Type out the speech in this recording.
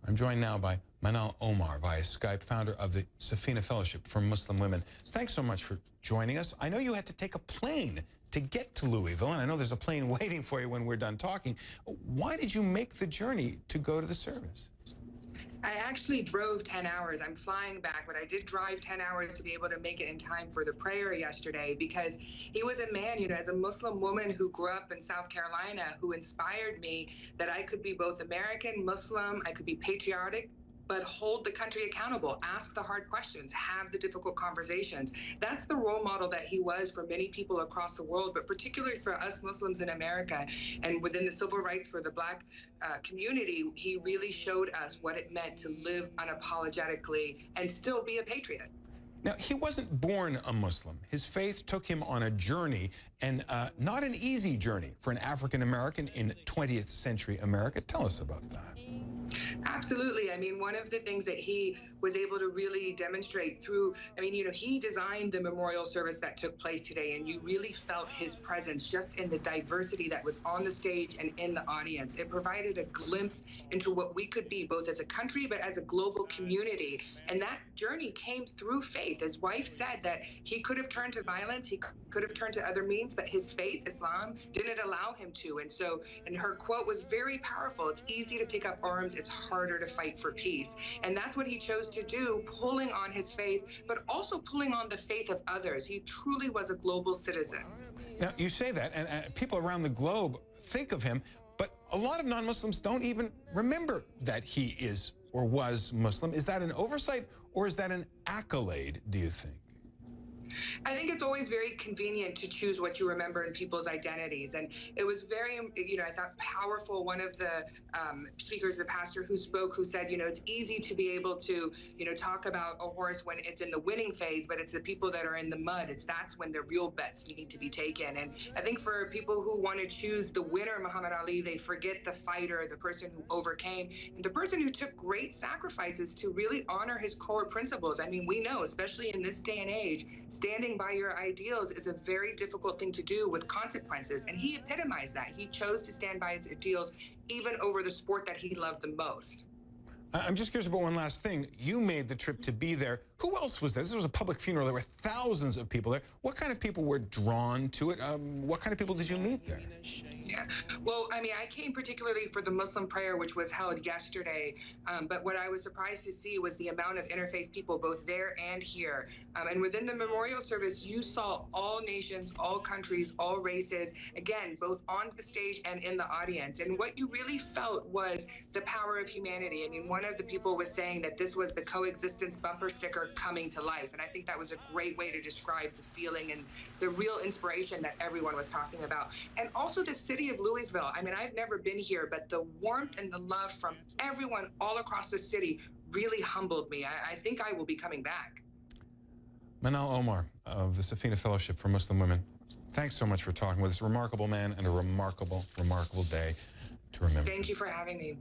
I'm joined now by Manal Omar via Skype, founder of the Safina Fellowship for Muslim Women. Thanks so much for joining us. I know you had to take a plane to get to Louisville, and I know there's a plane waiting for you when we're done talking. Why did you make the journey to go to the service? I actually drove 10 hours. I'm flying back, but I did drive 10 hours to be able to make it in time for the prayer yesterday, because he was a man, as a Muslim woman who grew up in South Carolina, who inspired me that I could be both American, Muslim, I could be patriotic, but hold the country accountable, ask the hard questions, have the difficult conversations. That's the role model that he was for many people across the world, but particularly for us Muslims in America. And within the civil rights for the Black community, he really showed us what it meant to live unapologetically and still be a patriot. Now, he wasn't born a Muslim. His faith took him on a journey, and not an easy journey for an African American in 20th century America. Tell us about that. Absolutely. I mean, one of the things that he was able to really demonstrate through, he designed the memorial service that took place today, and you really felt his presence just in the diversity that was on the stage and in the audience. It provided a glimpse into what we could be, both as a country, but as a global community. And that journey came through faith. His wife said that he could have turned to violence, he could have turned to other means, but his faith, Islam, didn't allow him to. And her quote was very powerful. It's easy to pick up arms, it's harder to fight for peace. And that's what he chose to do, pulling on his faith, but also pulling on the faith of others. He truly was a global citizen. Now, you say that, and people around the globe think of him, but a lot of non-Muslims don't even remember that he is or was Muslim. Is that an oversight, or is that an accolade, do you think? I think it's always very convenient to choose what you remember in people's identities. And it was very, I thought powerful. One of the speakers, the pastor who spoke, who said, it's easy to be able to, talk about a horse when it's in the winning phase, but it's the people that are in the mud. That's when the real bets need to be taken. And I think for people who want to choose the winner, Muhammad Ali, they forget the fighter, the person who overcame, and the person who took great sacrifices to really honor his core principles. I mean, we know, especially in this day and age, standing by your ideals is a very difficult thing to do with consequences. And he epitomized that. He chose to stand by his ideals even over the sport that he loved the most. I'm just curious about one last thing. You made the trip to be there. Who else was there? This was a public funeral. There were thousands of people there. What kind of people were drawn to it? What kind of people did you meet there? Yeah, well, I came particularly for the Muslim prayer, which was held yesterday. But what I was surprised to see was the amount of interfaith people, both there and here. And within the memorial service, you saw all nations, all countries, all races, again, both on the stage and in the audience. And what you really felt was the power of humanity. One of the people was saying that this was the coexistence bumper sticker coming to life. And I think that was a great way to describe the feeling and the real inspiration that everyone was talking about. And also the city of Louisville. I've never been here, but the warmth and the love from everyone all across the city really humbled me. I think I will be coming back. Manal Omar of the Safina Fellowship for Muslim Women, thanks so much for talking with this remarkable man, and a remarkable, remarkable day to remember. Thank you for having me.